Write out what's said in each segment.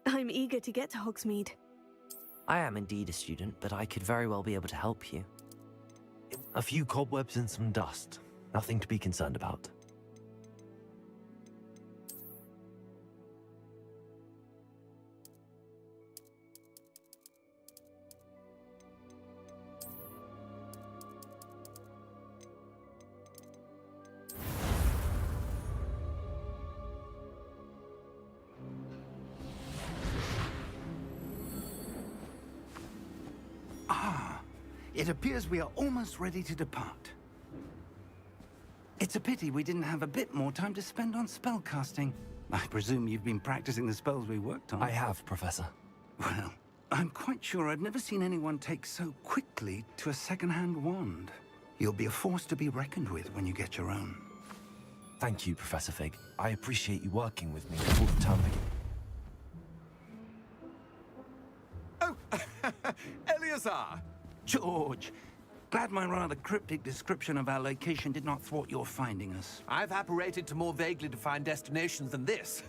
I'm eager to get to Hogsmeade. I am indeed a student, but I could very well be able to help you. A few cobwebs and some dust. Nothing to be concerned about. It appears we are almost ready to depart. It's a pity we didn't have a bit more time to spend on spellcasting. I presume you've been practicing the spells we worked on. I have, Professor. Well, I'm quite sure I've never seen anyone take so quickly to a second-hand wand. You'll be a force to be reckoned with when you get your own. Thank you, Professor Fig. I appreciate you working with me all the time. Oh, Eleazar! George, glad my rather cryptic description of our location did not thwart your finding us. I've apparated to more vaguely defined destinations than this.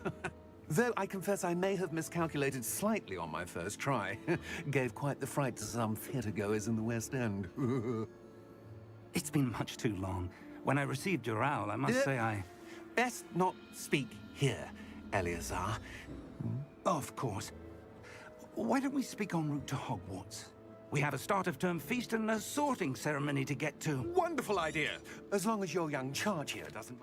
Though I confess I may have miscalculated slightly on my first try. Gave quite the fright to some theatre-goers in the West End. It's been much too long. When I received your owl, I must say I... Best not speak here, Eleazar. Of course. Why don't we speak en route to Hogwarts? We have a start-of-term feast and a sorting ceremony to get to. Wonderful idea! As long as your young charge here doesn't...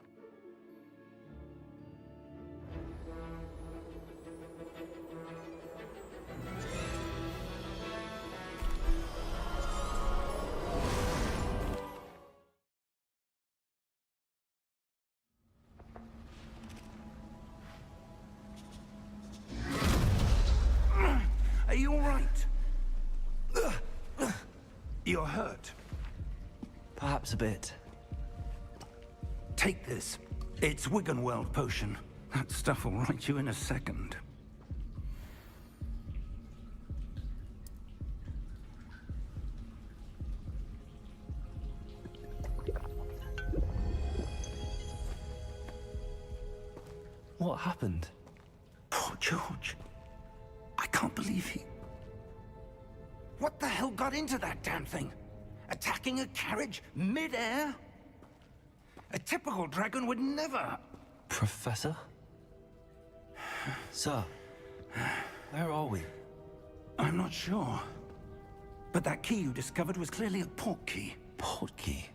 Are you all right? You're hurt. Perhaps a bit. Take this. It's Wiggenweld potion. That stuff will right you in a second. What happened? Poor George. I can't believe he... What the hell got into that damn thing? Attacking a carriage mid-air? A typical dragon would never... Professor? Sir, where are we? I'm not sure. But that key you discovered was clearly a port key. Port key?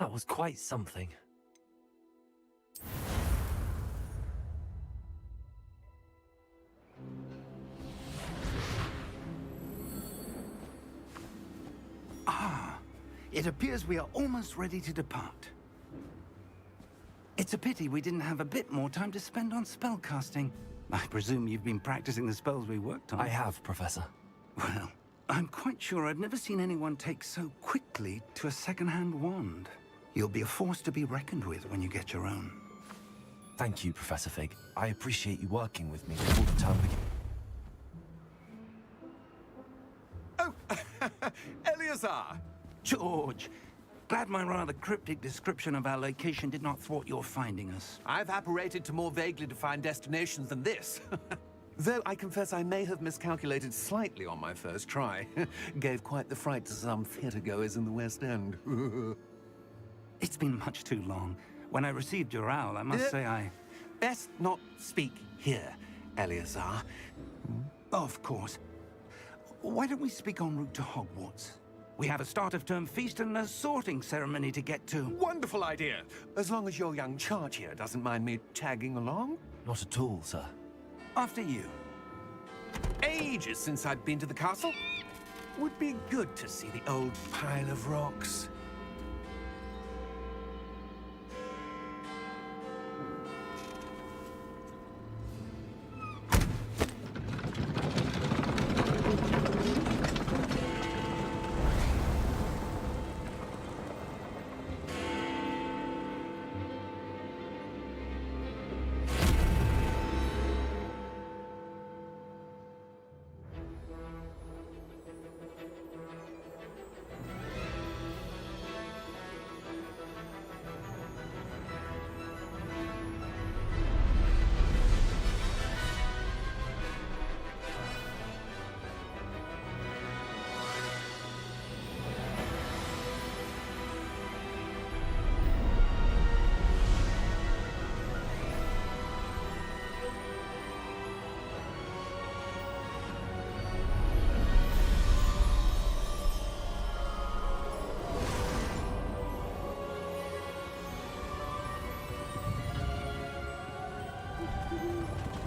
That was quite something. It appears we are almost ready to depart. It's a pity we didn't have a bit more time to spend on spellcasting. I presume you've been practicing the spells we worked on. I have, Professor. Well, I'm quite sure I've never seen anyone take so quickly to a second-hand wand. You'll be a force to be reckoned with when you get your own. Thank you, Professor Fig. I appreciate you working with me before the term begins. Oh, Eleazar! George, glad my rather cryptic description of our location did not thwart your finding us. I've apparated to more vaguely defined destinations than this. Though I confess I may have miscalculated slightly on my first try. Gave quite the fright to some theatergoers in the West End. It's been much too long. When I received your owl, I must say I... Best not speak here, Eleazar. Of course. Why don't we speak en route to Hogwarts? We have a start-of-term feast and a sorting ceremony to get to. Wonderful idea! As long as your young charge here doesn't mind me tagging along. Not at all, sir. After you. Ages since I'd been to the castle. Would be good to see the old pile of rocks.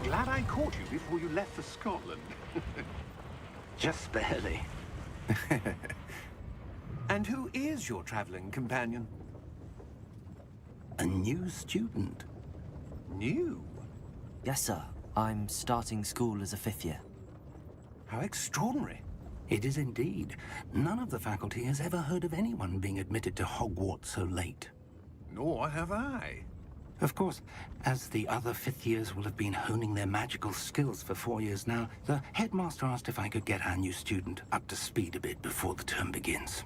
Glad I caught you before you left for Scotland. Just barely. And who is your traveling companion? A new student. New? Yes, sir. I'm starting school as a 5th year. How extraordinary. It is indeed. None of the faculty has ever heard of anyone being admitted to Hogwarts so late. Nor have I. Of course, as the other 5th years will have been honing their magical skills for 4 years now, the headmaster asked if I could get our new student up to speed a bit before the term begins.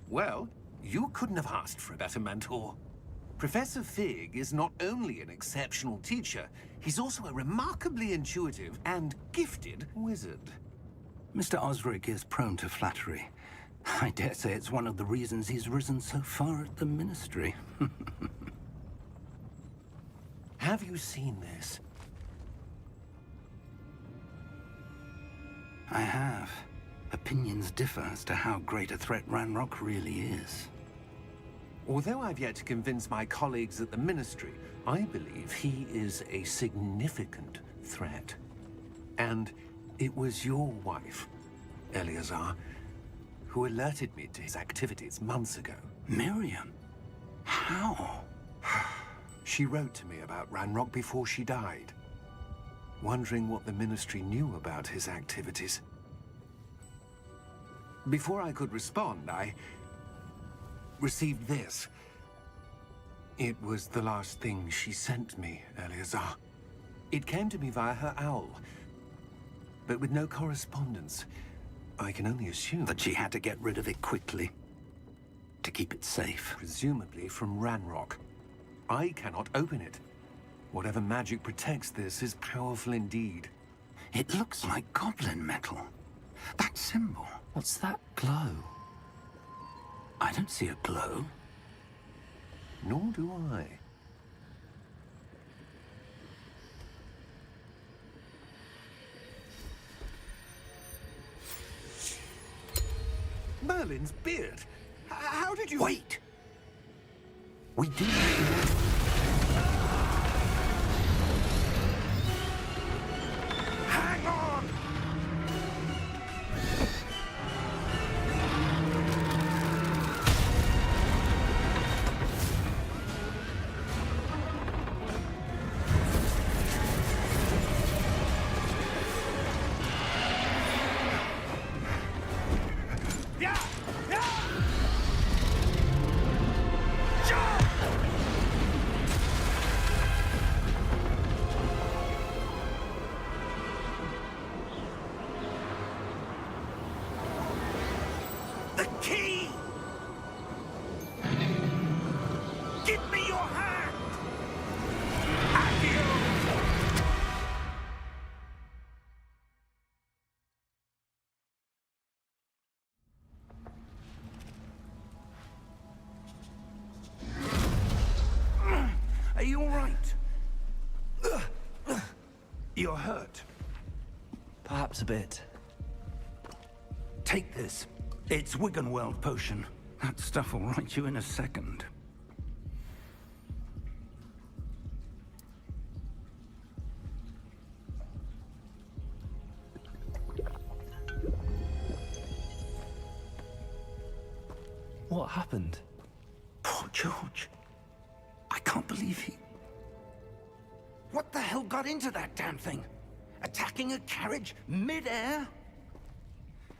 Well, you couldn't have asked for a better mentor. Professor Fig is not only an exceptional teacher, he's also a remarkably intuitive and gifted wizard. Mr. Osric is prone to flattery. I dare say it's one of the reasons he's risen so far at the Ministry. Have you seen this? I have. Opinions differ as to how great a threat Ranrock really is. Although I've yet to convince my colleagues at the Ministry, I believe he is a significant threat. And it was your wife, Eleazar, who alerted me to his activities months ago. Miriam? How? She wrote to me about Ranrock before she died, wondering what the Ministry knew about his activities. Before I could respond, I received this. It was the last thing she sent me, Eleazar. It came to me via her owl, but with no correspondence. I can only assume That she had to get rid of it quickly, to keep it safe. presumably from Ranrock. I cannot open it. Whatever magic protects this is powerful indeed. It looks like goblin metal. That symbol. What's that glow? I don't see a glow. Nor do I. Merlin's beard. How did you... Wait! We do... Hang on! Yeah! Yeah! Jump! Give me your hand! Accio! Are you all right? You're hurt. Perhaps a bit. Take this. It's Wiggenweld potion. That stuff will right you in a second. What happened? Poor George. I can't believe he... What the hell got into that damn thing? Attacking a carriage mid-air?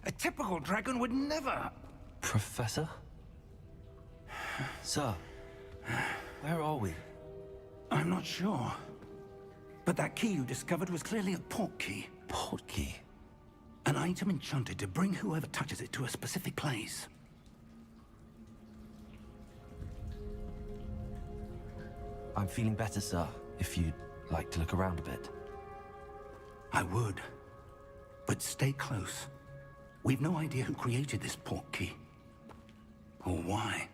A typical dragon would never... Professor? Sir, where are we? I'm not sure. But that key you discovered was clearly a port key. Port key? An item enchanted to bring whoever touches it to a specific place. I'm feeling better, sir, if you'd like to look around a bit. I would. But stay close. We've no idea who created this port key. Or why.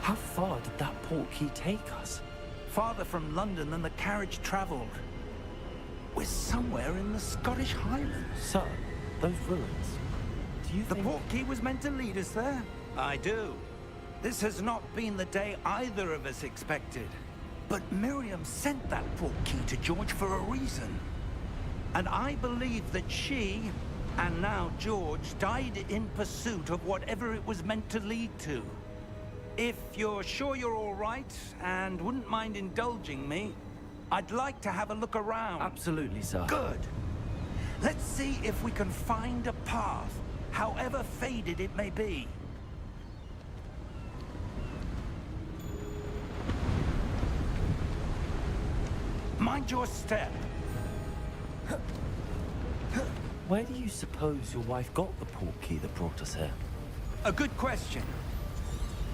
How far did that port key take us? Farther from London than the carriage traveled. We're somewhere in the Scottish Highlands. Sir, those ruins. Do you The think... port key was meant to lead us there? I do. This has not been the day either of us expected. But Miriam sent that port key to George for a reason. And I believe that she, and now George, died in pursuit of whatever it was meant to lead to. If you're sure you're all right, and wouldn't mind indulging me, I'd like to have a look around. Absolutely, sir. Good. Let's see if we can find a path, however faded it may be. Mind your step. Where do you suppose your wife got the port key that brought us here? A good question.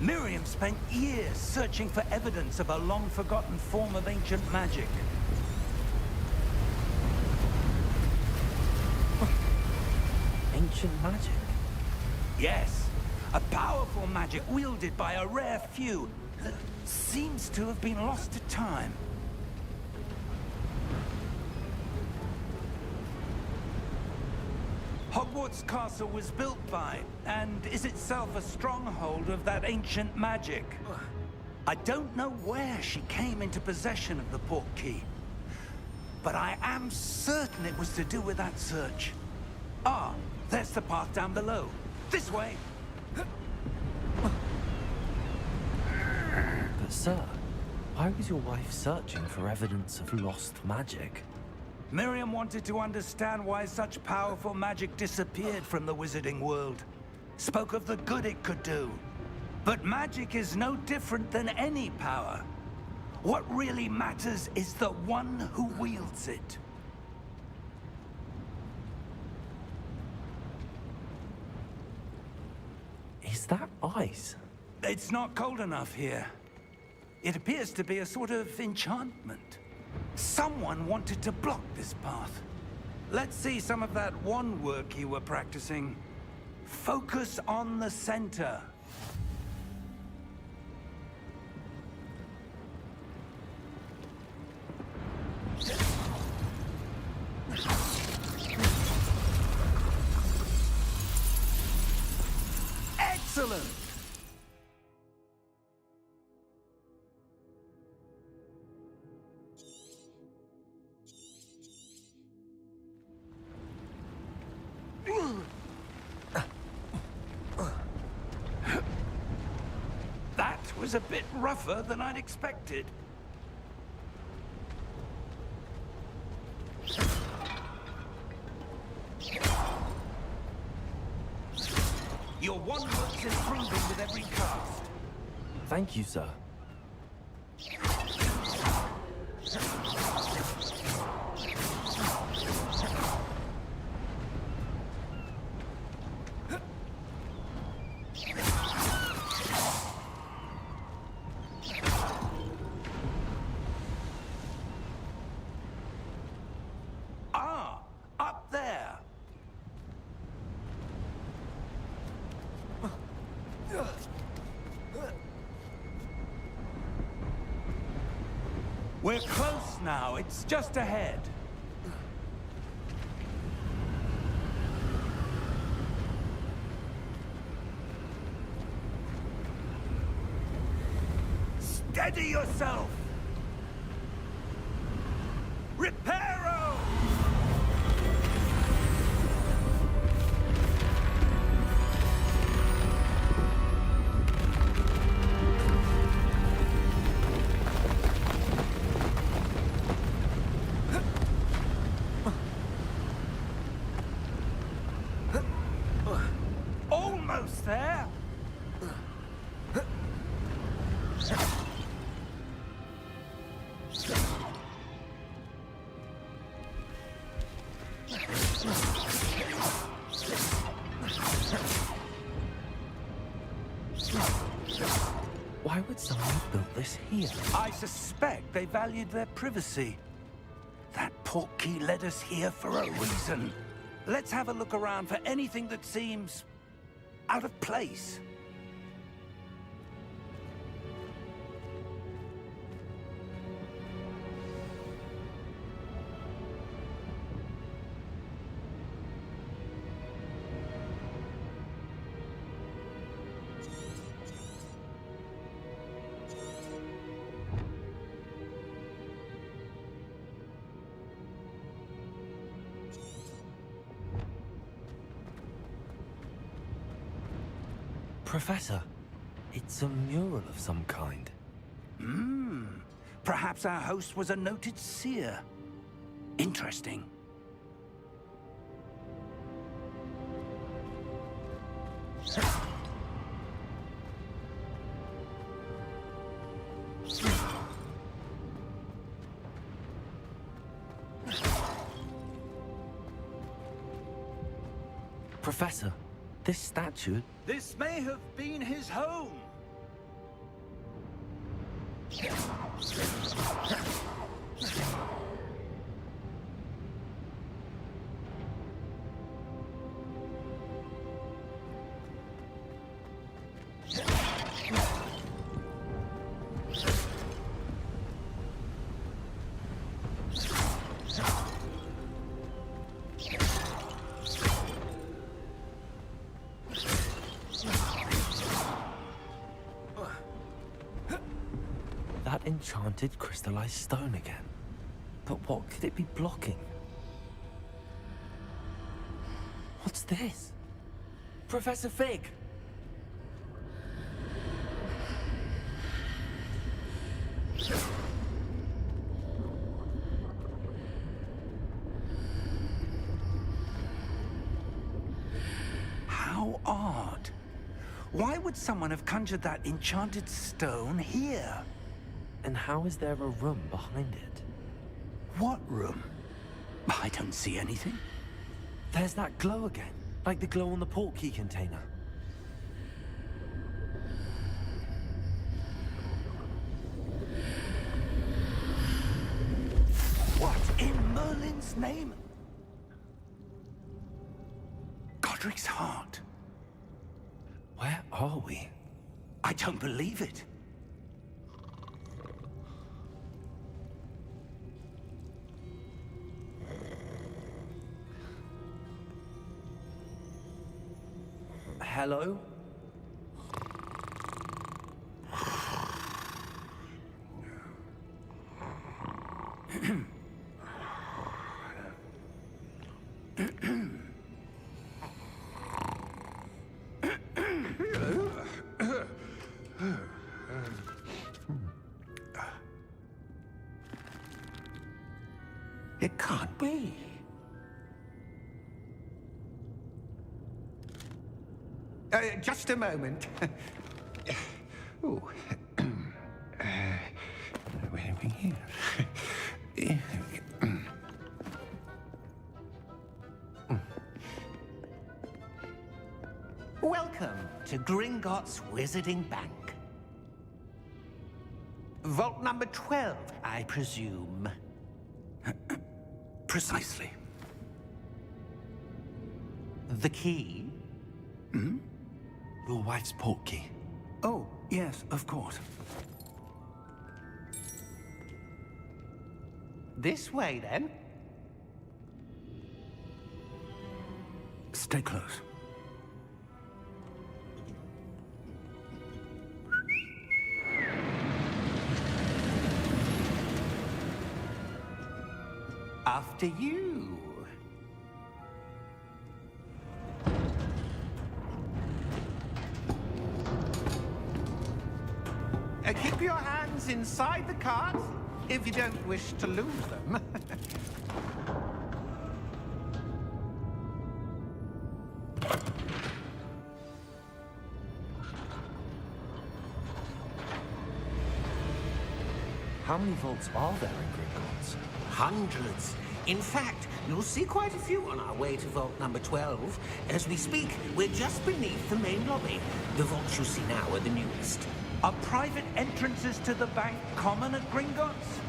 Miriam spent years searching for evidence of a long-forgotten form of ancient magic. Ancient magic? Yes, a powerful magic wielded by a rare few that seems to have been lost to time. Hogwarts Castle was built by, and is itself a stronghold of that ancient magic. I don't know where she came into possession of the port key, but I am certain it was to do with that search. Ah, there's the path down below. This way! But sir, why was your wife searching for evidence of lost magic? Miriam wanted to understand why such powerful magic disappeared from the wizarding world. Spoke of the good it could do. But magic is no different than any power. What really matters is the one who wields it. Is that ice? It's not cold enough here. It appears to be a sort of enchantment. Someone wanted to block this path. Let's see some of that wand work you were practicing. Focus on the center. Excellent! That was a bit rougher than I'd expected. Your wand-work's improving with every cast. Thank you, sir. Ah, up there. We're close now. It's just ahead. Steady yourself! Reparo! Almost there! Why would someone have built this here? I suspect they valued their privacy. That portkey led us here for a reason. Let's have a look around for anything that seems out of place. Professor, it's a mural of some kind. Perhaps our host was a noted seer. Interesting. Professor, this statue... This may have been his home. That enchanted crystallized stone again. But what could it be blocking? What's this? Professor Fig! How odd. Why would someone have conjured that enchanted stone here? And how is there a room behind it? What room? I don't see anything. There's that glow again, like the glow on the portkey container. What in Merlin's name? Godric's heart. Where are we? I don't believe it. Hello? It can't be. Just a moment. Ooh. Where are we here? Welcome to Gringotts Wizarding Bank. Vault number 12, I presume. Precisely. The key? Hmm? Your wife's portkey. Oh, yes, of course. This way, then. Stay close. After you. Keep your hands inside the cart if you don't wish to lose them. How many vaults are there in Gringotts? Hundreds. In fact, you'll see quite a few on our way to vault number 12. As we speak, we're just beneath the main lobby. The vaults you see now are the newest. Are private entrances to the bank common at Gringotts?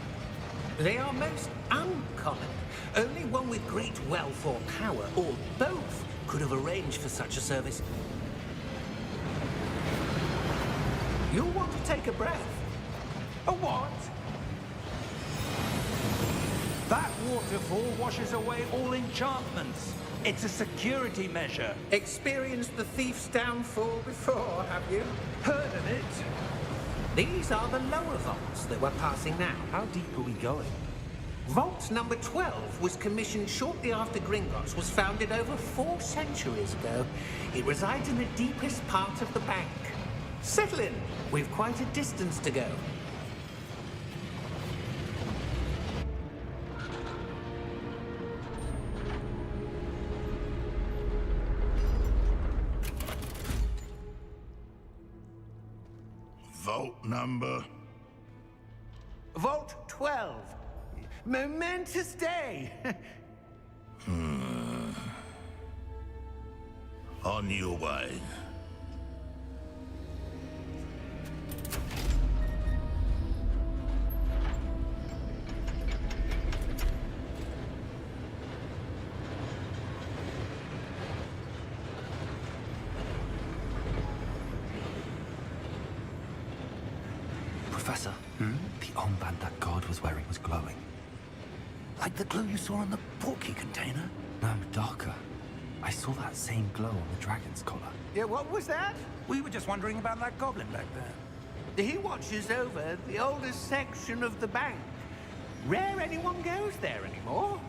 They are most uncommon. Only one with great wealth or power, or both, could have arranged for such a service. You'll want to take a breath. A what? That waterfall washes away all enchantments. It's a security measure. Experienced the thief's downfall before, have you? Heard of it? These are the lower vaults that we're passing now. How deep are we going? Vault number 12 was commissioned shortly after Gringotts was founded over 4 centuries ago. It resides in the deepest part of the bank. Settle in. We've quite a distance to go. Vault number? Vault 12. Momentous day. On your way. Professor, the armband that guard was wearing was glowing. Like the glow you saw on the portkey container? No, darker. I saw that same glow on the dragon's collar. Yeah, what was that? We were just wondering about that goblin back there. He watches over the oldest section of the bank. Rare anyone goes there anymore.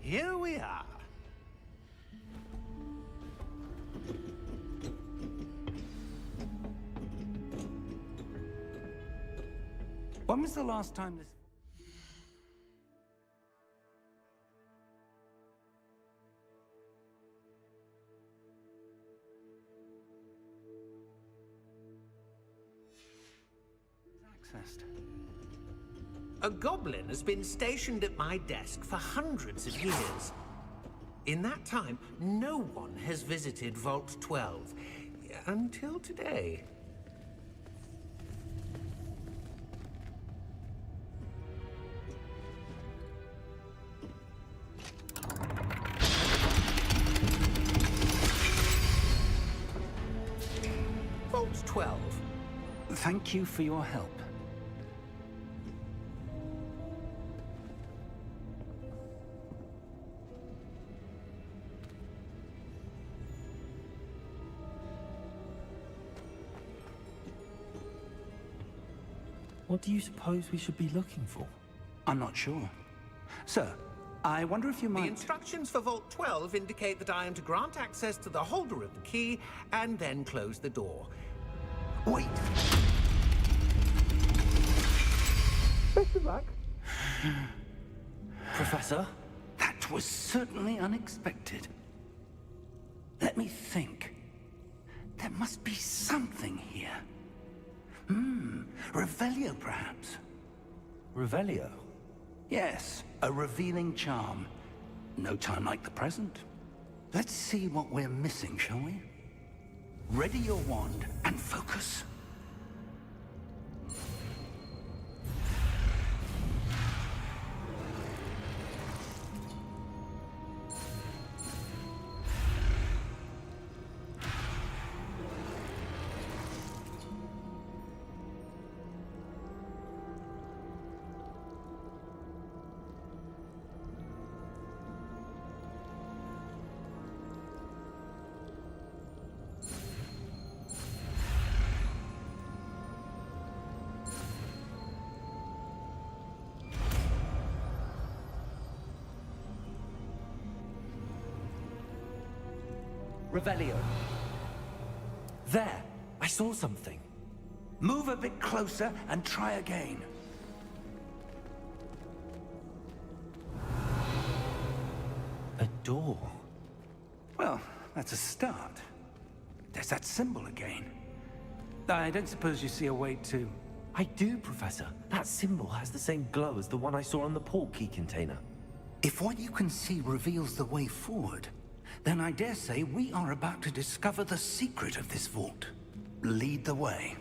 Here we are. When was the last time this... accessed? A goblin has been stationed at my desk for hundreds of years. In that time, no one has visited Vault 12. Until today. Vault 12. Thank you for your help. What do you suppose we should be looking for? I'm not sure. Sir, I wonder if you The might... instructions for Vault 12 indicate that I am to grant access to the holder of the key and then close the door. Wait! Best of luck. Professor? That was certainly unexpected. Let me think. There must be something here. Revelio, perhaps. Revelio? Yes, a revealing charm. No time like the present. Let's see what we're missing, shall we? Ready your wand and focus. Revelio. There! I saw something. Move a bit closer and try again. A door. Well, that's a start. There's that symbol again. I don't suppose you see a way to... I do, Professor. That symbol has the same glow as the one I saw on the port key container. If what you can see reveals the way forward, then I dare say we are about to discover the secret of this vault. Lead the way.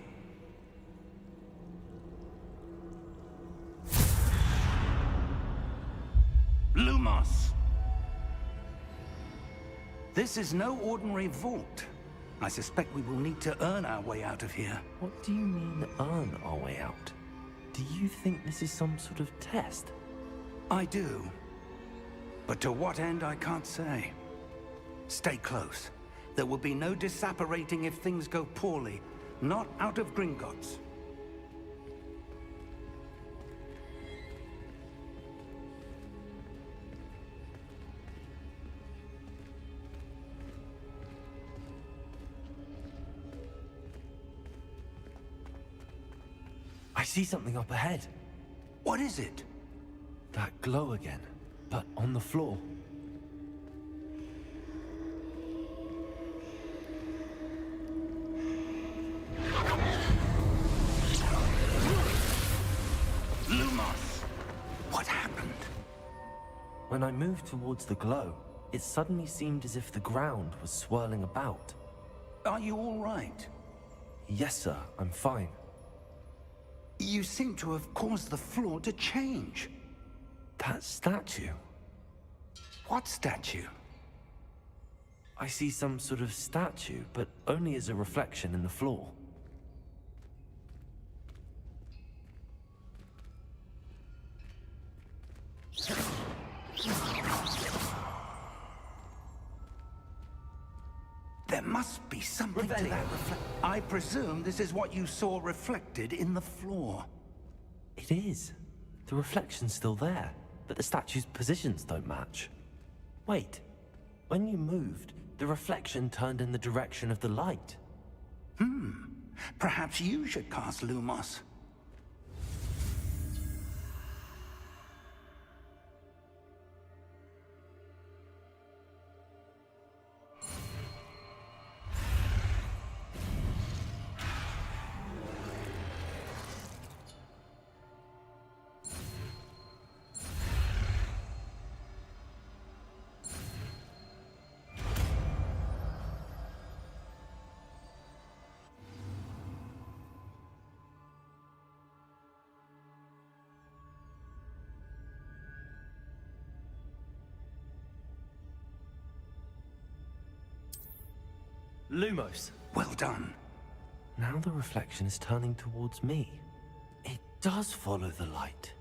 Lumos! This is no ordinary vault. I suspect we will need to earn our way out of here. What do you mean, earn our way out? Do you think this is some sort of test? I do. But to what end, I can't say. Stay close. There will be no disapparating if things go poorly. Not out of Gringotts. I see something up ahead. What is it? That glow again, but on the floor. Lumos! What happened? When I moved towards the glow, it suddenly seemed as if the ground was swirling about. Are you all right? Yes, sir, I'm fine. You seem to have caused the floor to change. That statue. What statue? I see some sort of statue, but only as a reflection in the floor. There must be something to that I presume this is what you saw reflected in the floor. It is. The reflection's still there, but the statue's positions don't match. Wait. When you moved, the reflection turned in the direction of the light. Perhaps you should cast Lumos. Lumos! Well done. Now the reflection is turning towards me. It does follow the light.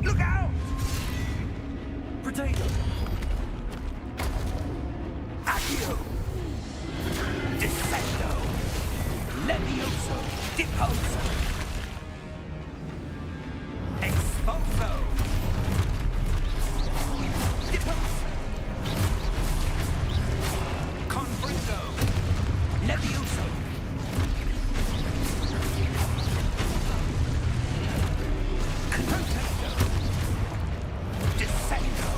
Look out! Potato! Accio! Descendo! Leviosa! Levioso! Deposo! Expulso! Deposo! Confringo! Levioso! Contento! Descendo!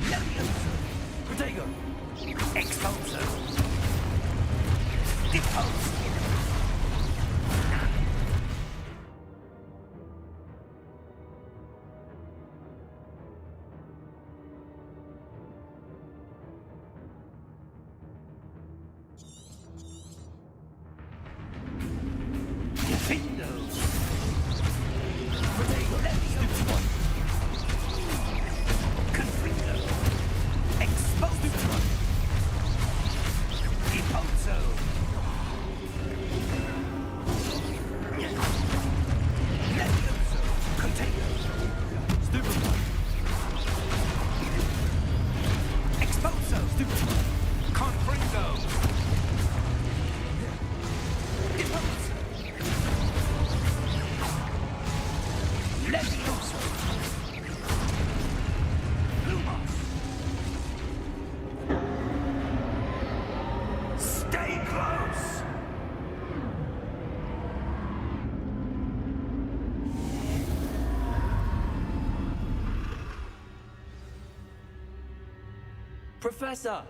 Levioso! Protego! Expulso! Deposo! Defendo! Protego! Levioso! Confringo! Expulso! Deposo! Levioso! Contago! Stupefy! Expulso! Confringo! Deposo! Levioso! Lumos! Stay close! Professor!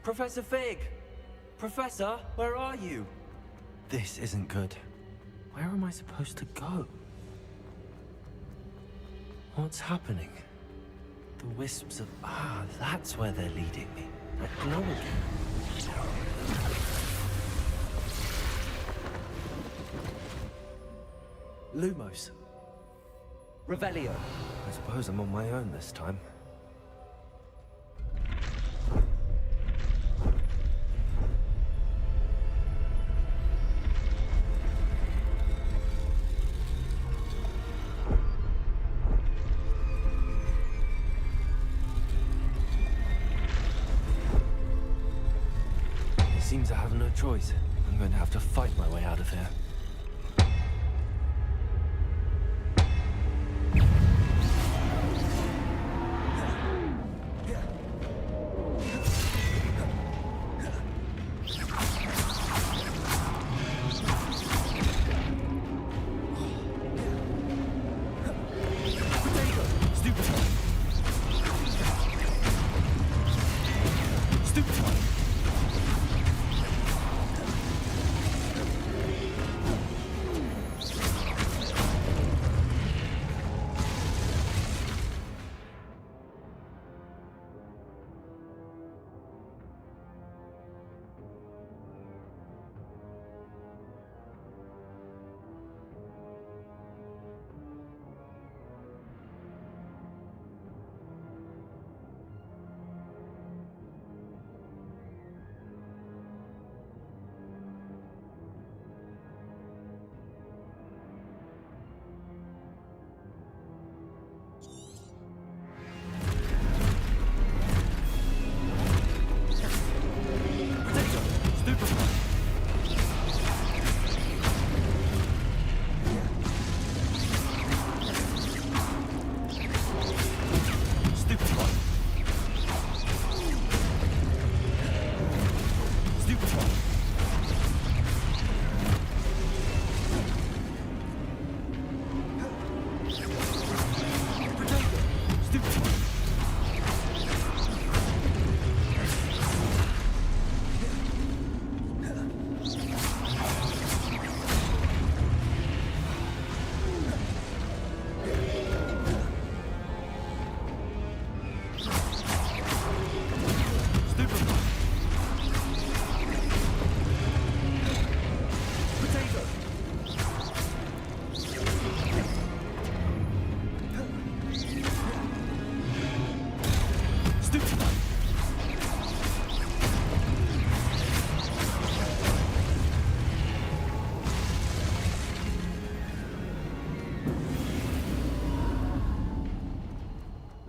Professor Fig! Professor, where are you? This isn't good. Where am I supposed to go? What's happening? The wisps of... Ah, that's where they're leading me. That glow again. Lumos. Revelio. I suppose I'm on my own this time. It seems I have no choice. I'm going to have to fight my way out of here.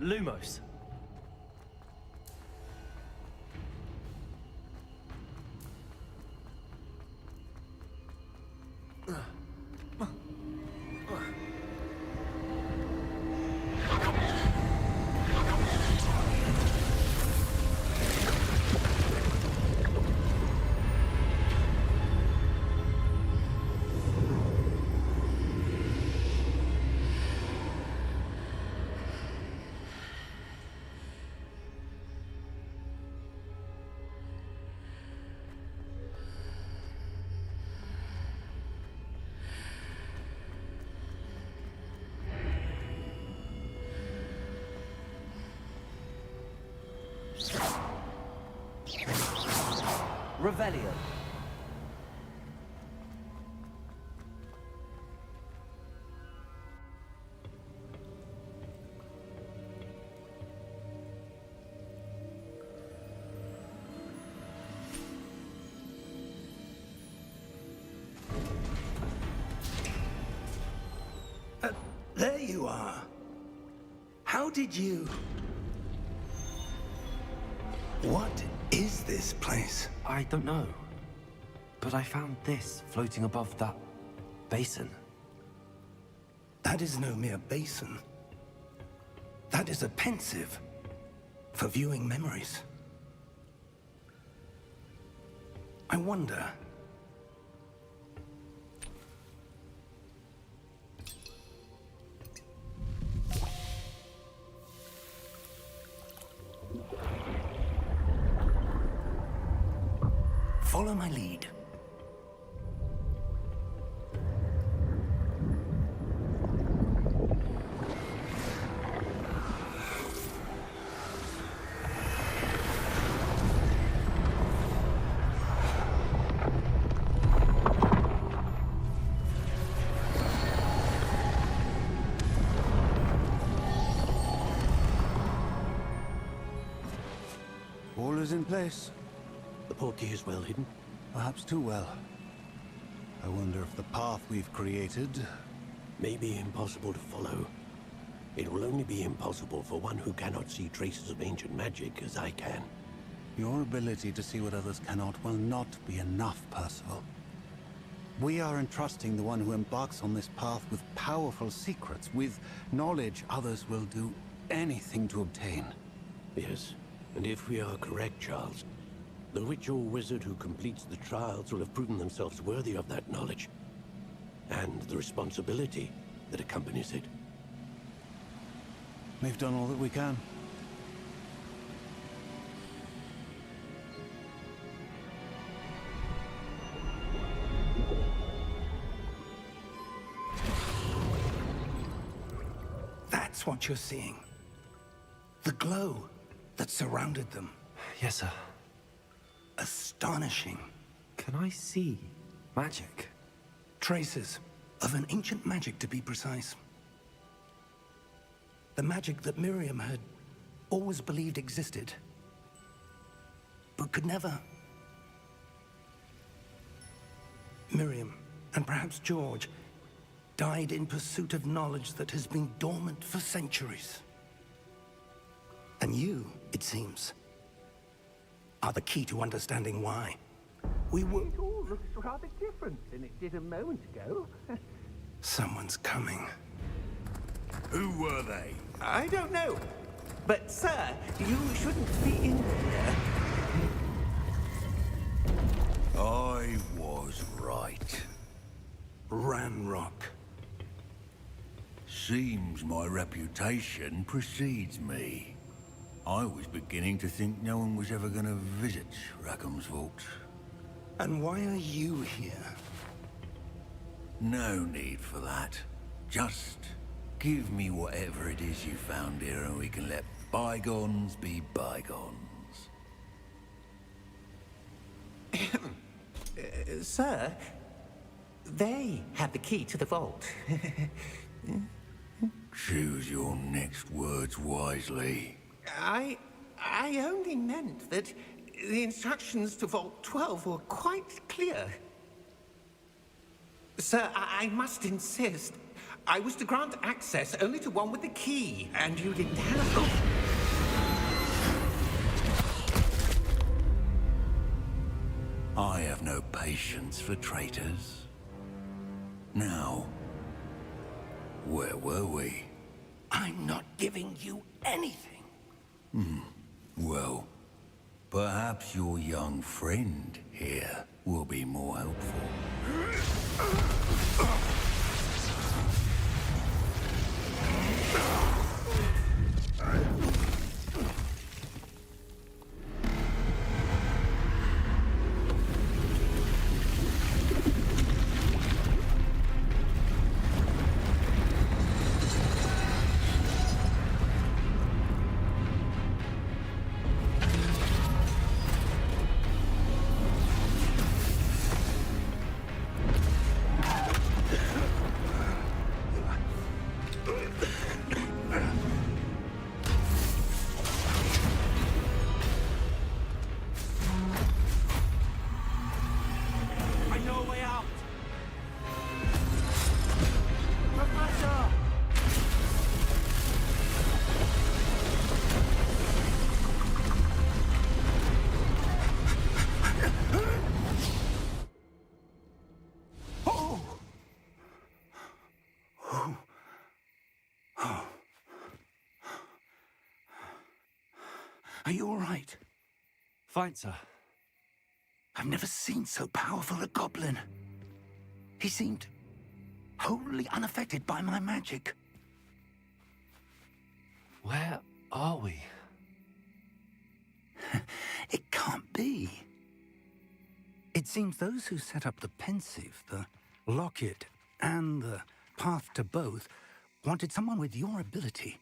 Lumos. Revelio. There you are. How did you... What is this place? I don't know. But I found this floating above that basin. That is no mere basin. That is a pensive for viewing memories. I wonder... Follow my lead. All is in place. The portkey is well hidden. Perhaps too well. I wonder if the path we've created... May be impossible to follow. It will only be impossible for one who cannot see traces of ancient magic as I can. Your ability to see what others cannot will not be enough, Percival. We are entrusting the one who embarks on this path with powerful secrets, with knowledge others will do anything to obtain. Yes, and if we are correct, Charles, the witch or wizard who completes the trials will have proven themselves worthy of that knowledge, and the responsibility that accompanies it. We've done all that we can. That's what you're seeing. The glow that surrounded them. Yes, sir. Astonishing. Can I see magic? Traces of an ancient magic, to be precise. The magic that Miriam had always believed existed, but could never. Miriam, and perhaps George, died in pursuit of knowledge that has been dormant for centuries. And you, it seems, are the key to understanding why. We were... It all looks rather different than it did a moment ago. Someone's coming. Who were they? I don't know. But, sir, you shouldn't be in here. I was right. Ranrock. Seems my reputation precedes me. I was beginning to think no one was ever going to visit Rackham's vault. And why are you here? No need for that. Just give me whatever it is you found here and we can let bygones be bygones. Sir, they have the key to the vault. Choose your next words wisely. I only meant that the instructions to Vault 12 were quite clear. Sir, I must insist. I was to grant access only to one with the key, and you didn't have... I have no patience for traitors. Now, where were we? I'm not giving you anything. Well, perhaps your young friend here will be more helpful. Are you all right? Fine, sir. I've never seen so powerful a goblin. He seemed wholly unaffected by my magic. Where are we? It can't be. It seems those who set up the pensive, the locket, and the path to both wanted someone with your ability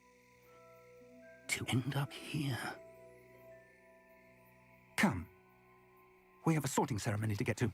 to end up here. Come. We have a sorting ceremony to get to.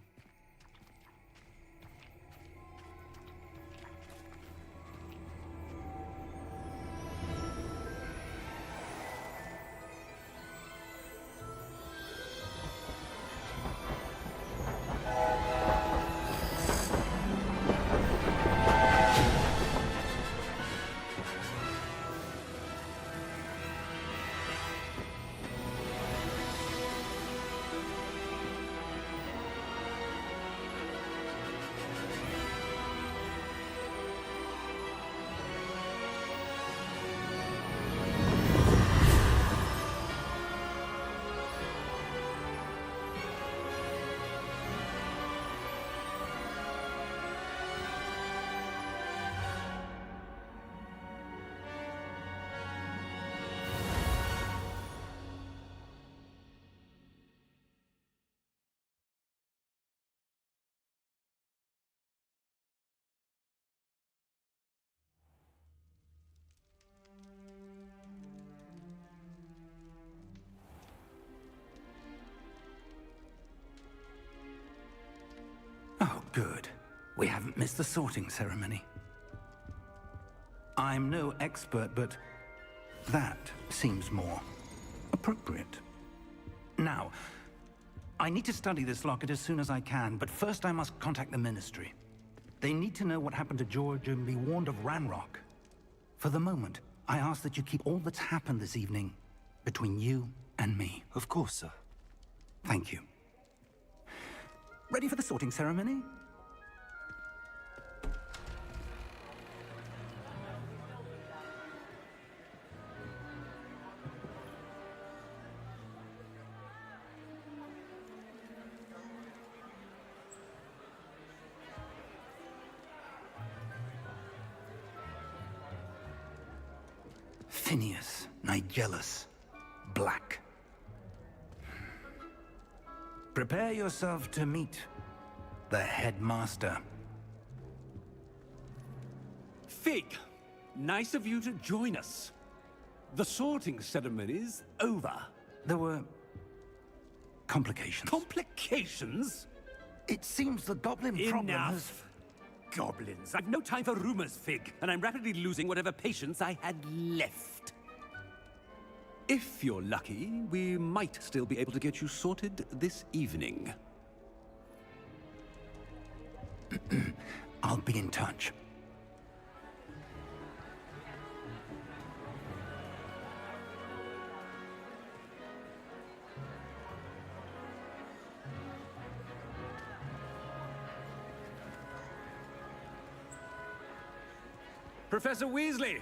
Oh, good. We haven't missed the sorting ceremony. I'm no expert, but that seems more appropriate. Now, I need to study this locket as soon as I can, but first I must contact the Ministry. They need to know what happened to George and be warned of Ranrock. For the moment, I ask that you keep all that's happened this evening between you and me. Of course, sir. Thank you. Ready for the sorting ceremony? Phineas, Nigellus, Black. Prepare yourself to meet the headmaster. Fig, nice of you to join us. The sorting ceremony's over. There were complications. Complications? It seems the goblin problem has... Enough. Goblins. I've no time for rumors, Fig, and I'm rapidly losing whatever patience I had left. If you're lucky, we might still be able to get you sorted this evening. I'll be in touch. Professor Weasley,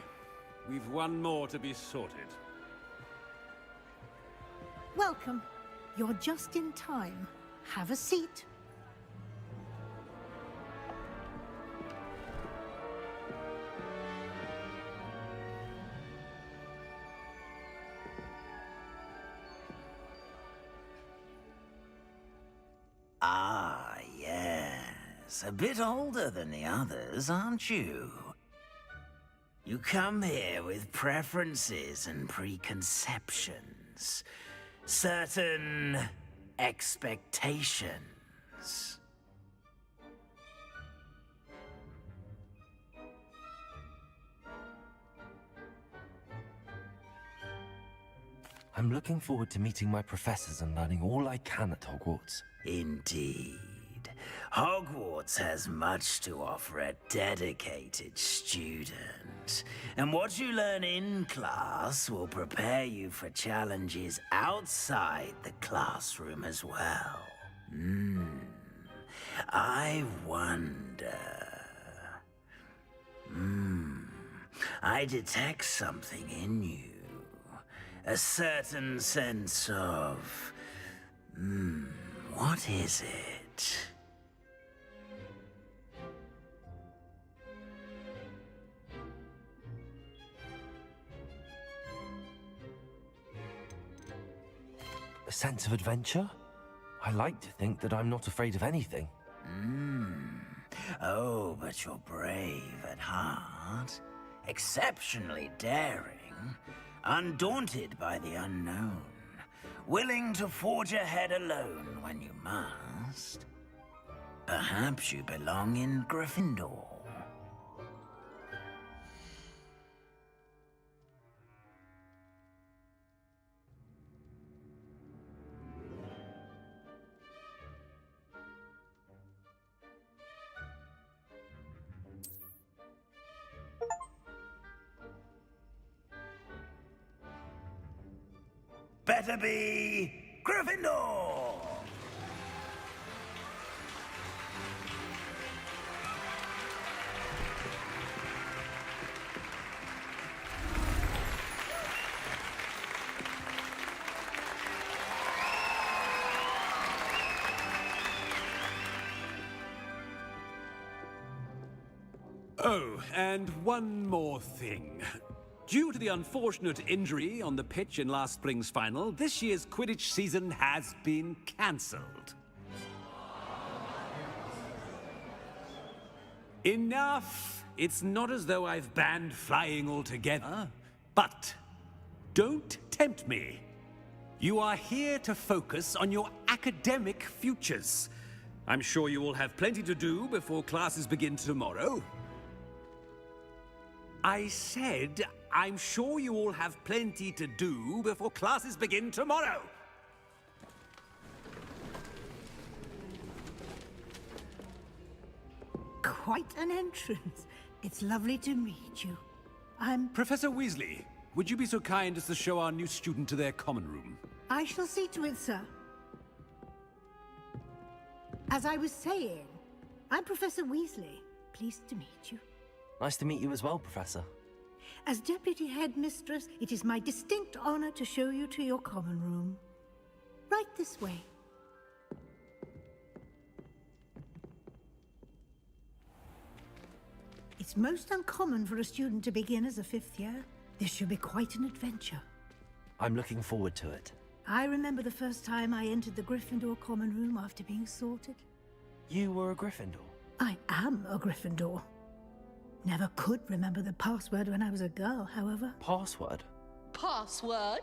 we've one more to be sorted. Welcome. You're just in time. Have a seat. Ah, yes. A bit older than the others, aren't you? You come here with preferences and preconceptions. Certain expectations. I'm looking forward to meeting my professors and learning all I can at Hogwarts. Indeed. Hogwarts has much to offer a dedicated student. And what you learn in class will prepare you for challenges outside the classroom as well. I wonder... I detect something in you. A certain sense of... what is it? A sense of adventure? I like to think that I'm not afraid of anything. Oh, but you're brave at heart. Exceptionally daring. Undaunted by the unknown. Willing to forge ahead alone when you must. Perhaps you belong in Gryffindor. Better be Gryffindor! Oh, and one more thing. Due to the unfortunate injury on the pitch in last spring's final, this year's Quidditch season has been cancelled. Enough! It's not as though I've banned flying altogether. But don't tempt me. You are here to focus on your academic futures. I'm sure you will have plenty to do before classes begin tomorrow. I said, I'm sure you all have plenty to do before classes begin tomorrow. Quite an entrance. It's lovely to meet you. I'm... Professor Weasley, would you be so kind as to show our new student to their common room? I shall see to it, sir. As I was saying, I'm Professor Weasley. Pleased to meet you. Nice to meet you as well, Professor. As Deputy Headmistress, it is my distinct honor to show you to your common room. Right this way. It's most uncommon for a student to begin as a fifth year. This should be quite an adventure. I'm looking forward to it. I remember the first time I entered the Gryffindor common room after being sorted. You were a Gryffindor? I am a Gryffindor. Never could remember the password when I was a girl, however. Password? Password?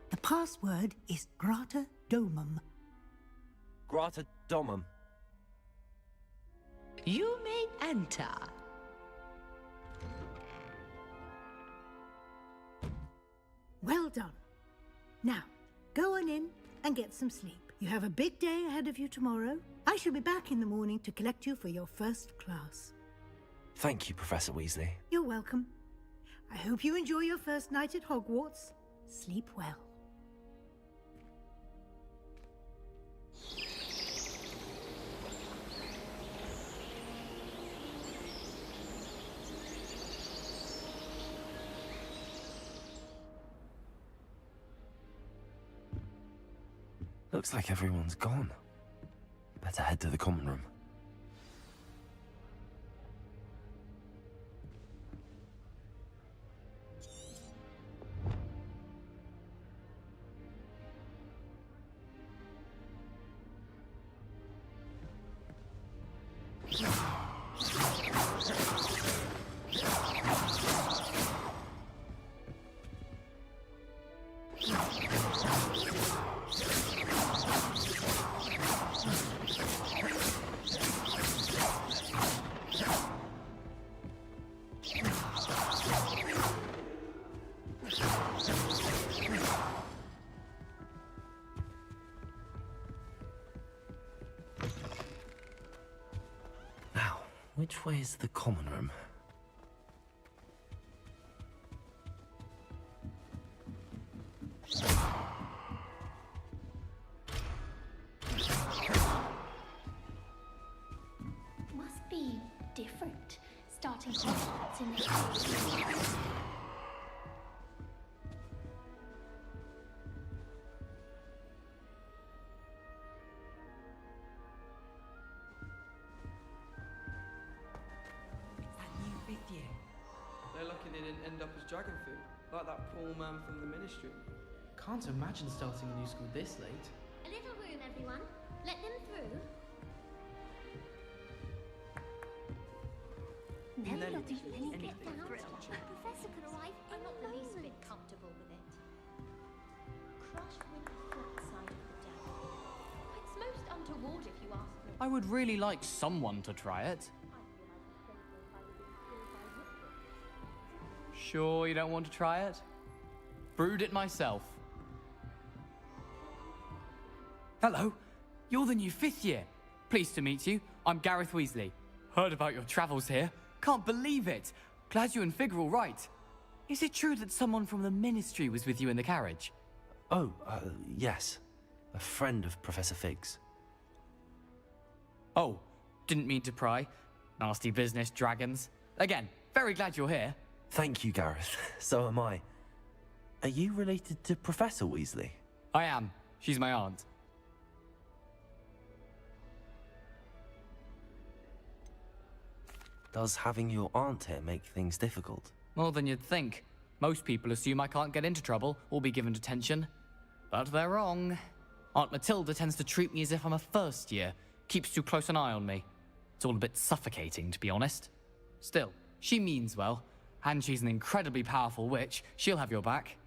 The password is Grata Domum. Grata Domum. You may enter. Well done. Now, go on in and get some sleep. You have a big day ahead of you tomorrow. I shall be back in the morning to collect you for your first class. Thank you, Professor Weasley. You're welcome. I hope you enjoy your first night at Hogwarts. Sleep well. Looks like everyone's gone. Better head to the common room. Which way is the common room? Must be different, starting Hogwarts in the didn't end up as dragon food, like that poor man from the ministry. Can't imagine starting a new school this late. A little room, everyone. Let them through. Nelly, Let anything down. for The professor could arrive any I'm not the least moment. bit comfortable with it. Crush with the flat side of the dagger. It's most untoward if you ask me. I would really like someone to try it. Sure you don't want to try it? Brewed it myself. Hello, you're the new 5th year. Pleased to meet you. I'm Gareth Weasley. Heard about your travels here. Can't believe it. Glad you and Fig are all right. Is it true that someone from the Ministry was with you in the carriage? Oh, yes. A friend of Professor Fig's. Oh, didn't mean to pry. Nasty business, dragons. Again, very glad you're here. Thank you, Gareth. So am I. Are you related to Professor Weasley? I am. She's my aunt. Does having your aunt here make things difficult? More than you'd think. Most people assume I can't get into trouble or be given detention. But they're wrong. Aunt Matilda tends to treat me as if I'm a first year. Keeps too close an eye on me. It's all a bit suffocating, to be honest. Still, she means well. And she's an incredibly powerful witch. She'll have your back.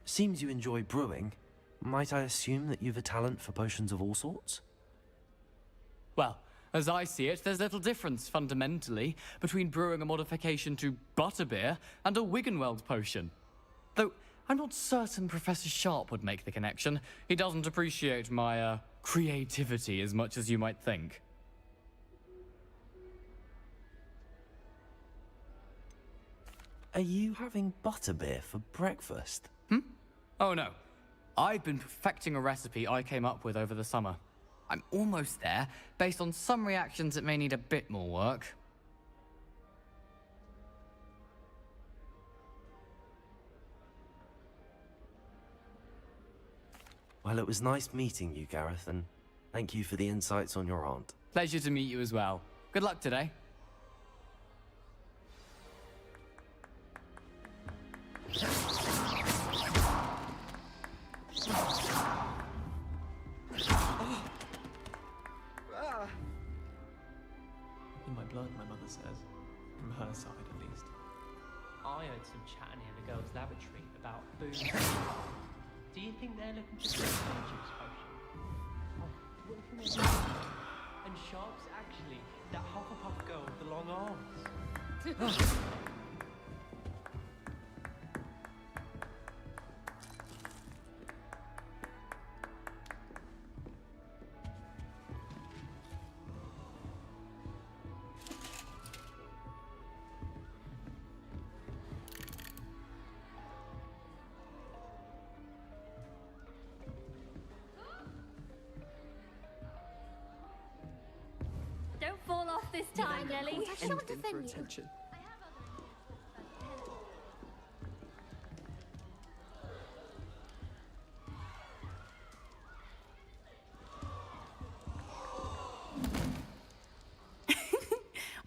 Seems you enjoy brewing. Might I assume that you've a talent for potions of all sorts? Well, as I see it, there's little difference, fundamentally, between brewing a modification to butterbeer and a Wiggenweld potion. Though, I'm not certain Professor Sharp would make the connection. He doesn't appreciate my, creativity as much as you might think. Are you having butterbeer for breakfast? Oh no. I've been perfecting a recipe I came up with over the summer. I'm almost there. Based on some reactions, it may need a bit more work. Well, it was nice meeting you, Gareth, and thank you for the insights on your aunt. Pleasure to meet you as well. Good luck today. In my blood, my mother says. From her side, at least. I heard some chatting in the girls' lavatory about booze. Do you think they're looking to drink the juice potion? And Sharp's actually that Hufflepuff girl with the long arms. Don't fall off this time, Nelly. I shan't Anything for defend you. attention.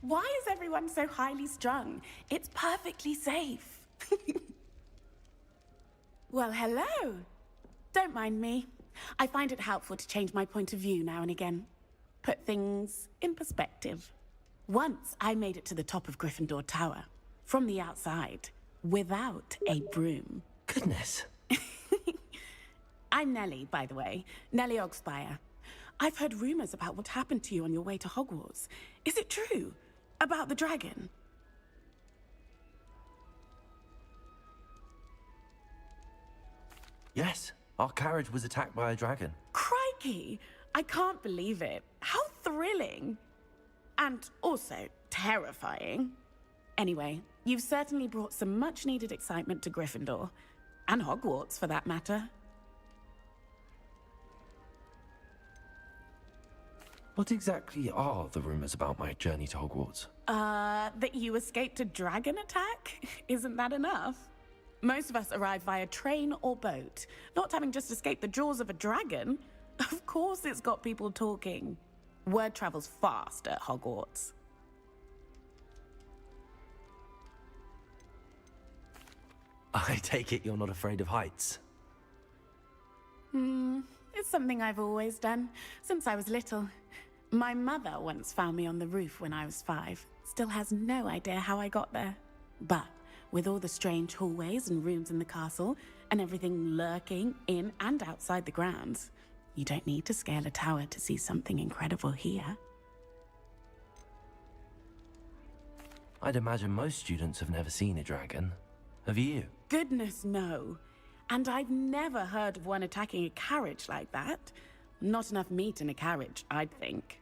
Why is everyone so highly strung? It's perfectly safe. Well, hello. Don't mind me. I find it helpful to change my point of view now and again. Put things in perspective. Once I made it to the top of Gryffindor Tower, from the outside, without a broom. Goodness. I'm Nellie, by the way. Nellie Ogspire. I've heard rumors about what happened to you on your way to Hogwarts. Is it true? About the dragon? Yes, our carriage was attacked by a dragon. Crikey! I can't believe it. How thrilling! And also terrifying. Anyway, you've certainly brought some much-needed excitement to Gryffindor. And Hogwarts, for that matter. What exactly are the rumors about my journey to Hogwarts? That you escaped a dragon attack? Isn't that enough? Most of us arrive via train or boat, not having just escaped the jaws of a dragon. Of course it's got people talking. Word travels fast at Hogwarts. I take it you're not afraid of heights. It's something I've always done, since I was little. My mother once found me on the roof when I was 5. Still has no idea how I got there. But with all the strange hallways and rooms in the castle, and everything lurking in and outside the grounds, you don't need to scale a tower to see something incredible here. I'd imagine most students have never seen a dragon. Have you? Goodness, no. And I've never heard of one attacking a carriage like that. Not enough meat in a carriage, I'd think.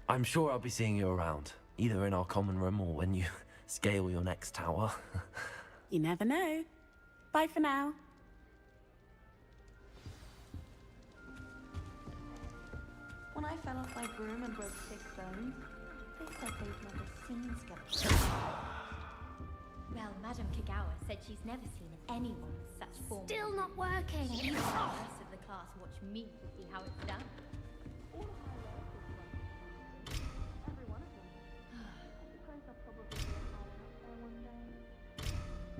I'm sure I'll be seeing you around, either in our common room or when you scale your next tower. You never know. Bye for now. When I fell off my broom and broke 6 bones, they said they'd never seen skeletons. Well, Madame Kagawa said she's never seen anyone with such form. Still not working. Even the rest of the class watch me to see how it's done. Every one of them. I suppose I'll probably be a higher up there one day.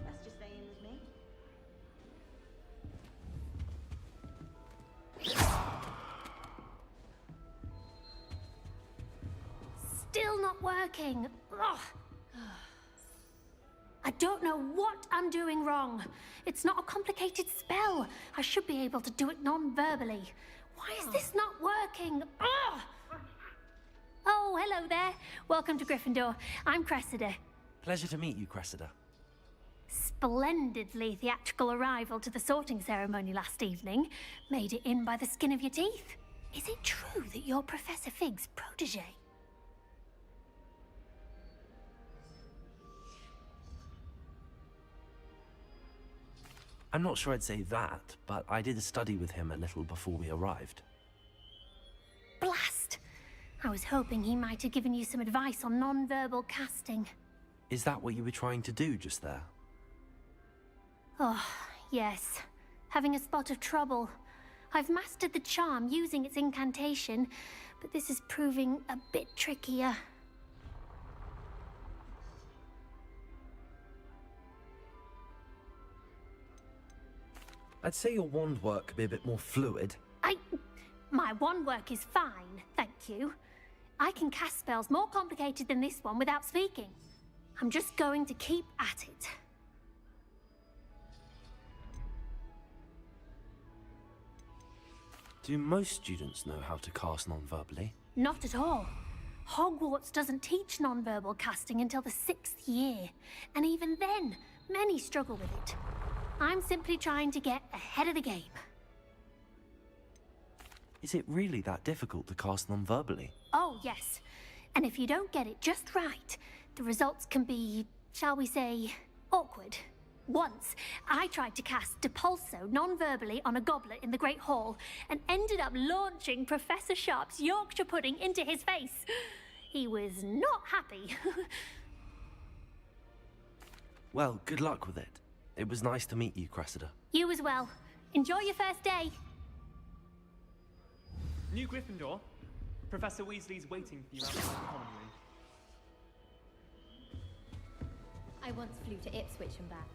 That's just saying with me. Still not working. Ugh. I don't know what I'm doing wrong. It's not a complicated spell. I should be able to do it non-verbally. Why is this not working? Ugh. Oh, hello there. Welcome to Gryffindor. I'm Cressida. Pleasure to meet you, Cressida. Splendidly theatrical arrival to the sorting ceremony last evening. Made it in by the skin of your teeth. Is it true that you're Professor Fig's protege? I'm not sure I'd say that, but I did study with him a little before we arrived. Blast! I was hoping he might have given you some advice on non-verbal casting. Is that what you were trying to do just there? Oh, yes. Having a spot of trouble. I've mastered the charm using its incantation, but this is proving a bit trickier. I'd say your wand work could be a bit more fluid. My wand work is fine, thank you. I can cast spells more complicated than this one without speaking. I'm just going to keep at it. Do most students know how to cast non-verbally? Not at all. Hogwarts doesn't teach non-verbal casting until the 6th year. And even then, many struggle with it. I'm simply trying to get ahead of the game. Is it really that difficult to cast non-verbally? Oh, yes. And if you don't get it just right, the results can be, shall we say, awkward. Once, I tried to cast Depulso non-verbally on a goblet in the Great Hall and ended up launching Professor Sharp's Yorkshire pudding into his face. He was not happy. Well, good luck with it. It was nice to meet you, Cressida. You as well. Enjoy your first day. New Gryffindor. Professor Weasley's waiting for you outside the common room. I once flew to Ipswich and back.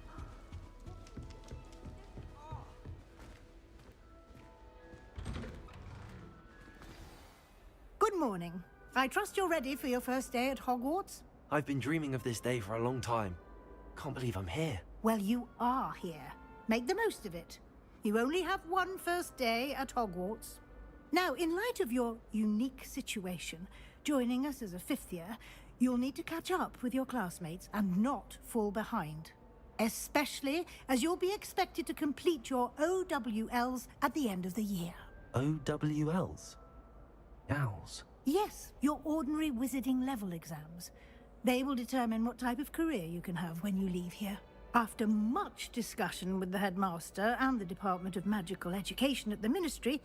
Good morning. I trust you're ready for your first day at Hogwarts? I've been dreaming of this day for a long time. Can't believe I'm here. Well, you are here. Make the most of it. You only have one first day at Hogwarts. Now, in light of your unique situation, joining us as a 5th year, you'll need to catch up with your classmates and not fall behind. Especially as you'll be expected to complete your OWLs at the end of the year. OWLs? Owls? Yes, your ordinary wizarding level exams. They will determine what type of career you can have when you leave here. After much discussion with the headmaster and the Department of Magical Education at the Ministry,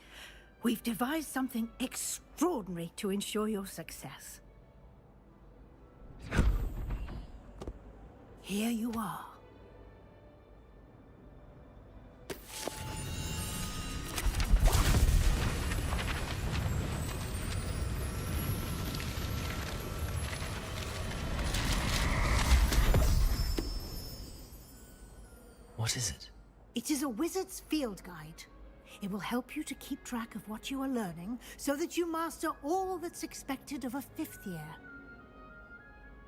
we've devised something extraordinary to ensure your success. Here you are. What is it? It is a wizard's field guide. It will help you to keep track of what you are learning so that you master all that's expected of a 5th year.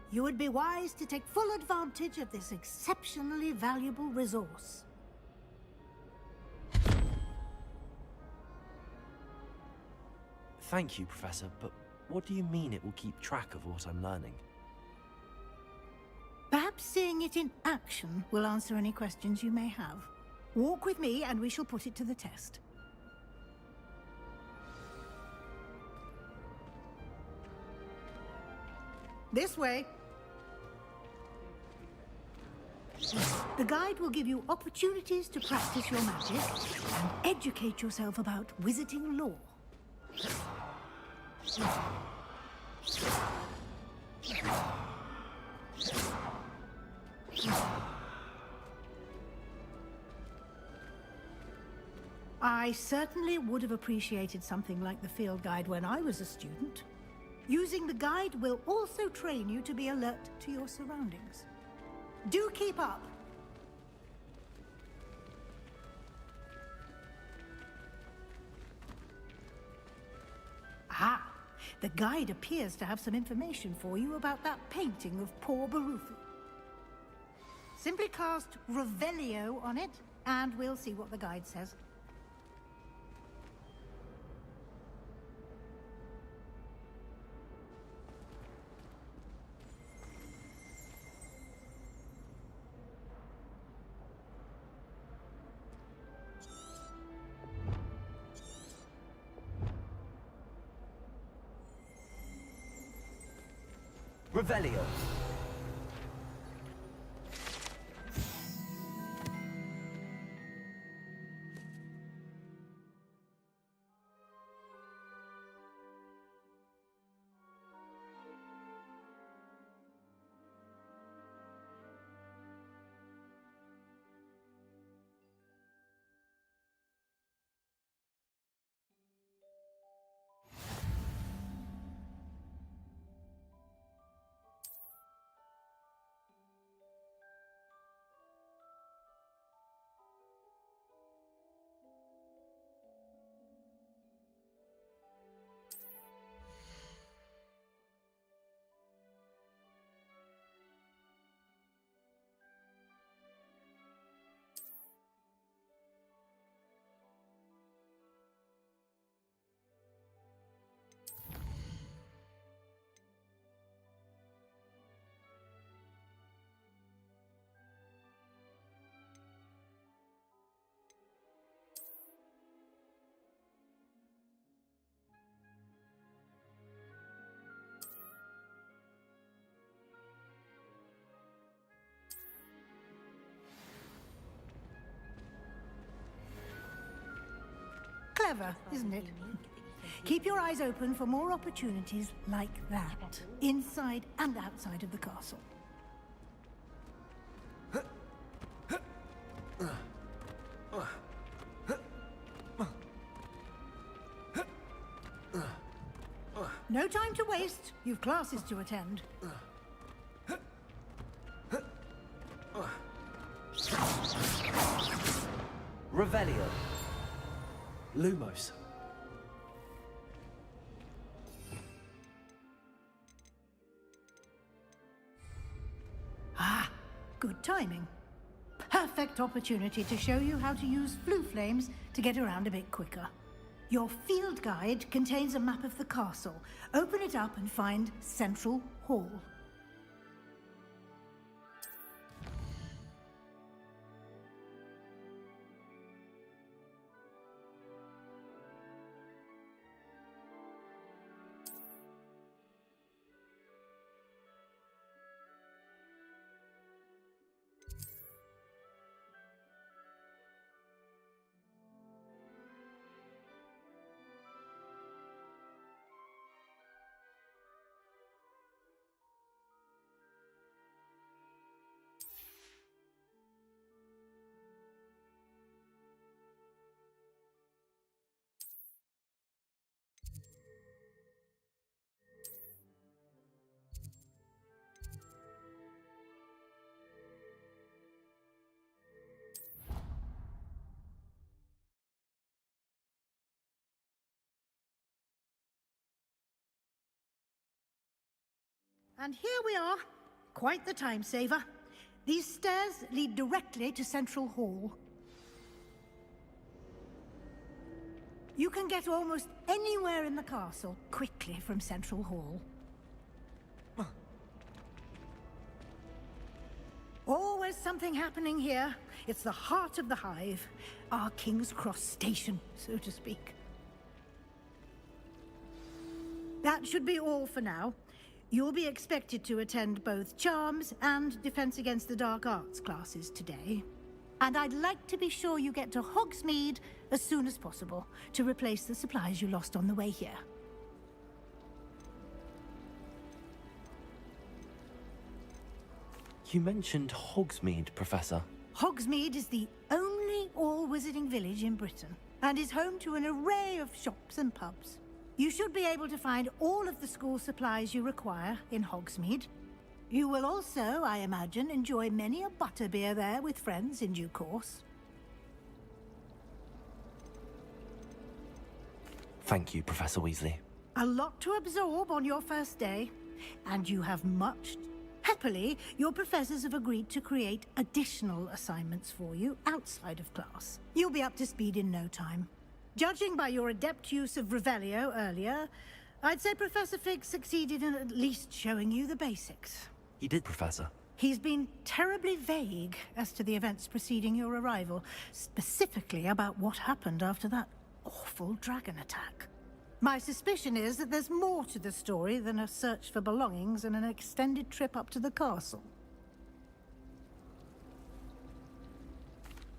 You would be wise to take full advantage of this exceptionally valuable resource. Thank you, Professor, but what do you mean it will keep track of what I'm learning? Perhaps seeing it in action will answer any questions you may have. Walk with me and we shall put it to the test. This way. The guide will give you opportunities to practice your magic and educate yourself about wizarding lore. I certainly would have appreciated something like the field guide when I was a student. Using the guide will also train you to be alert to your surroundings. Do keep up! Ah, the guide appears to have some information for you about that painting of poor Barufu. Simply cast Revelio on it, and we'll see what the guide says. Revelio. Clever, isn't it? Keep your eyes open for more opportunities like that, inside and outside of the castle. No time to waste. You've classes to attend. Revelio. Lumos. Ah, good timing. Perfect opportunity to show you how to use flue flames to get around a bit quicker. Your field guide contains a map of the castle. Open it up and find Central Hall. And here we are. Quite the time saver. These stairs lead directly to Central Hall. You can get almost anywhere in the castle quickly from Central Hall. Always something happening here. It's the heart of the hive. Our King's Cross station, so to speak. That should be all for now. You'll be expected to attend both Charms and Defense Against the Dark Arts classes today. And I'd like to be sure you get to Hogsmeade as soon as possible to replace the supplies you lost on the way here. You mentioned Hogsmeade, Professor. Hogsmeade is the only all-wizarding village in Britain and is home to an array of shops and pubs. You should be able to find all of the school supplies you require in Hogsmeade. You will also, I imagine, enjoy many a butterbeer there with friends in due course. Thank you, Professor Weasley. A lot to absorb on your first day, and you have much. Happily, your professors have agreed to create additional assignments for you outside of class. You'll be up to speed in no time. Judging by your adept use of Revelio earlier, I'd say Professor Fig succeeded in at least showing you the basics. He did, Professor. He's been terribly vague as to the events preceding your arrival, specifically about what happened after that awful dragon attack. My suspicion is that there's more to the story than a search for belongings and an extended trip up to the castle.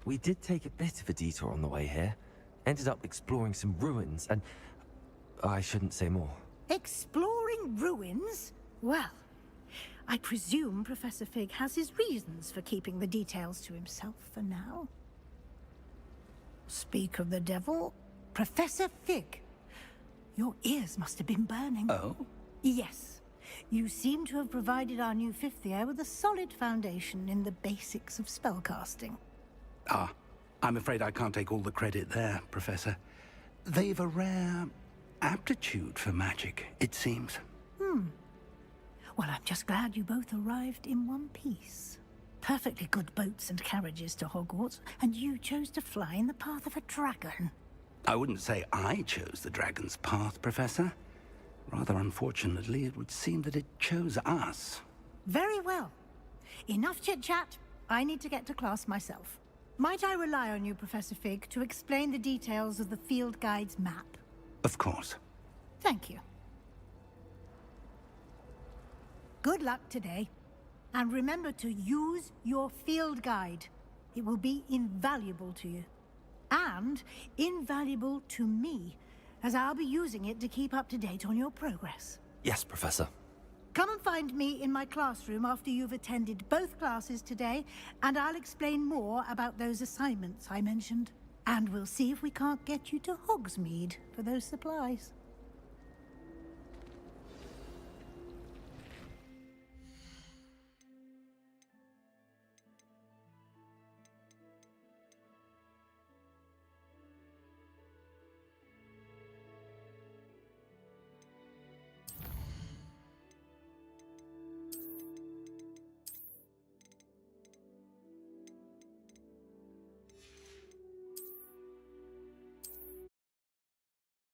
We did take a bit of a detour on the way here. Ended up exploring some ruins and... I shouldn't say more. Exploring ruins? Well, I presume Professor Fig has his reasons for keeping the details to himself for now. Speak of the devil, Professor Fig. Your ears must have been burning. Oh? Yes. You seem to have provided our new fifth year with a solid foundation in the basics of spellcasting. Ah, I'm afraid I can't take all the credit there, Professor. They've a rare aptitude for magic, it seems. Well, I'm just glad you both arrived in one piece. Perfectly good boats and carriages to Hogwarts, and you chose to fly in the path of a dragon. I wouldn't say I chose the dragon's path, Professor. Rather unfortunately, it would seem that it chose us. Very well. Enough chit-chat. I need to get to class myself. Might I rely on you, Professor Fig, to explain the details of the field guide's map? Of course. Thank you. Good luck today. And remember to use your field guide. It will be invaluable to you. And invaluable to me, as I'll be using it to keep up to date on your progress. Yes, Professor. Come and find me in my classroom after you've attended both classes today, and I'll explain more about those assignments I mentioned. And we'll see if we can't get you to Hogsmeade for those supplies.